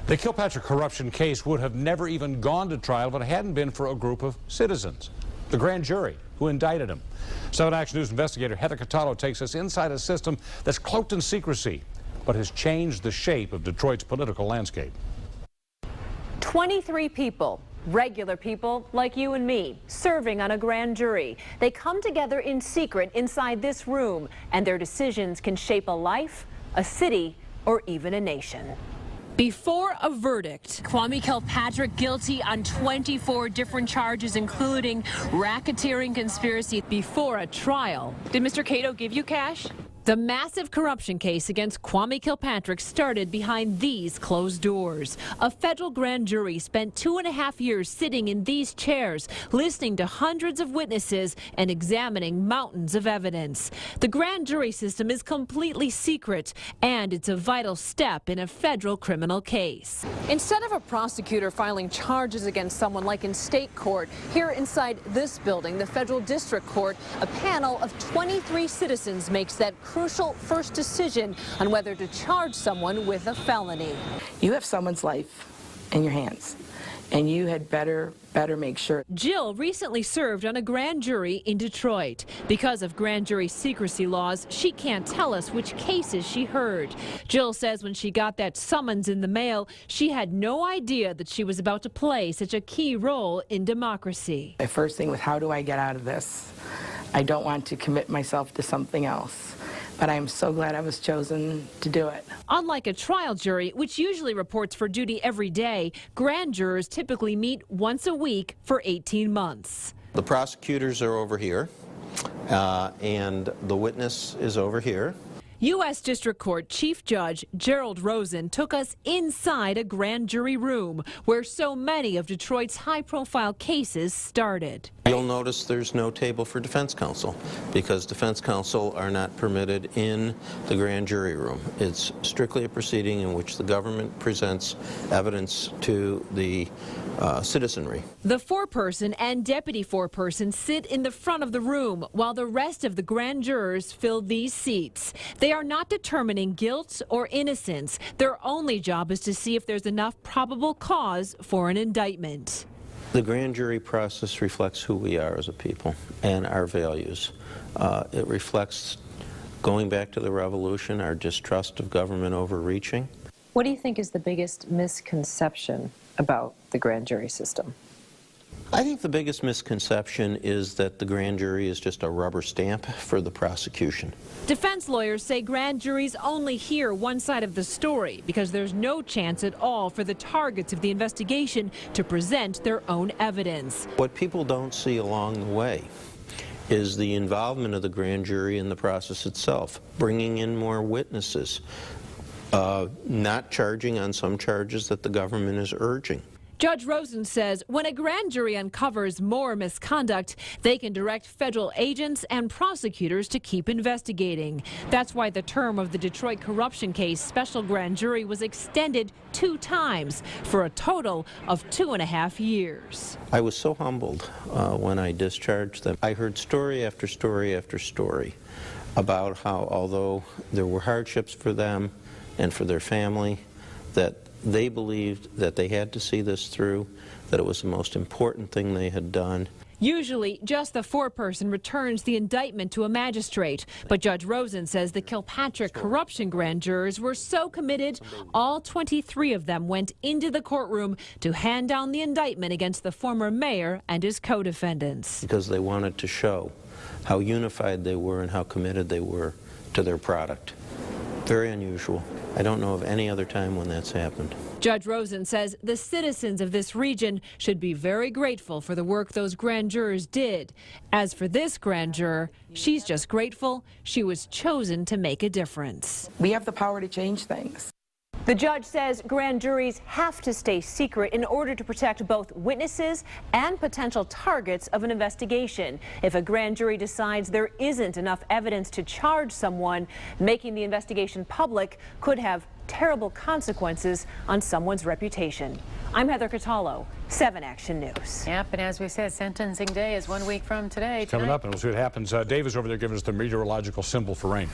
The Kilpatrick corruption case would have never even gone to trial if it hadn't been for a group of citizens, the grand jury who indicted him. 7 Action News investigator Heather Cataldo takes us inside a system that's cloaked in secrecy, but has changed the shape of Detroit's political landscape. 23 people, regular people like you and me, serving on a grand jury. They come together in secret inside this room, and their decisions can shape a life, a city, or even a nation. Before a verdict, Kwame Kilpatrick guilty on 24 different charges, including racketeering, conspiracy. Before a trial, did Mr. Cato give you cash? The massive corruption case against Kwame Kilpatrick started behind these closed doors. A federal grand jury spent 2.5 years sitting in these chairs, listening to hundreds of witnesses and examining mountains of evidence. The grand jury system is completely secret, and it's a vital step in a federal criminal case. Instead of a prosecutor filing charges against someone like in state court, here inside this building, the federal district court, a panel of 23 citizens makes that crucial first decision on whether to charge someone with a felony. You have someone's life in your hands, and you had better make sure. Jill recently served on a grand jury in Detroit. Because of grand jury secrecy laws, she can't tell us which cases she heard. Jill says when she got that summons in the mail, she had no idea that she was about to play such a key role in democracy. The first thing was, how do I get out of this? I don't want to commit myself to something else. But I'm so glad I was chosen to do it. Unlike a trial jury, which usually reports for duty every day, grand jurors typically meet once a week for 18 months. The prosecutors are over here, and the witness is over here. U.S. District Court Chief Judge Gerald Rosen took us inside a grand jury room where so many of Detroit's high-profile cases started. You'll notice there's no table for defense counsel because defense counsel are not permitted in the grand jury room. It's strictly a proceeding in which the government presents evidence to the citizenry. The foreperson and deputy foreperson sit in the front of the room while the rest of the grand jurors fill these seats. They are not determining guilt or innocence. Their only job is to see if there's enough probable cause for an indictment. The grand jury process reflects who we are as a people and our values. It reflects, going back to the revolution, our distrust of government overreaching. What do you think is the biggest misconception about the grand jury system? I think the biggest misconception is that the grand jury is just a rubber stamp for the prosecution. Defense lawyers say grand juries only hear one side of the story because there's no chance at all for the targets of the investigation to present their own evidence. What people don't see along the way is the involvement of the grand jury in the process itself, bringing in more witnesses, not charging on some charges that the government is urging. Judge Rosen says when a grand jury uncovers more misconduct, they can direct federal agents and prosecutors to keep investigating. That's why the term of the Detroit corruption case special grand jury was extended 2 times for a total of 2.5 years. I was so humbled when I discharged them. I heard story after story after story about how, although there were hardships for them and for their family, that they believed that they had to see this through, that it was the most important thing they had done. Usually, just the foreperson returns the indictment to a magistrate. But Judge Rosen says the Kilpatrick corruption grand jurors were so committed, all 23 of them went into the courtroom to hand down the indictment against the former mayor and his co-defendants. Because they wanted to show how unified they were and how committed they were to their product. Very unusual. I don't know of any other time when that's happened. Judge Rosen says the citizens of this region should be very grateful for the work those grand jurors did. As for this grand juror, she's just grateful she was chosen to make a difference. We have the power to change things. The judge says grand juries have to stay secret in order to protect both witnesses and potential targets of an investigation. If a grand jury decides there isn't enough evidence to charge someone, making the investigation public could have terrible consequences on someone's reputation. I'm Heather Cataldo, 7 Action News. Yep, and as we said, sentencing day is 1 week from today. Coming up, and we'll see what happens. Dave is over there giving us the meteorological symbol for rain.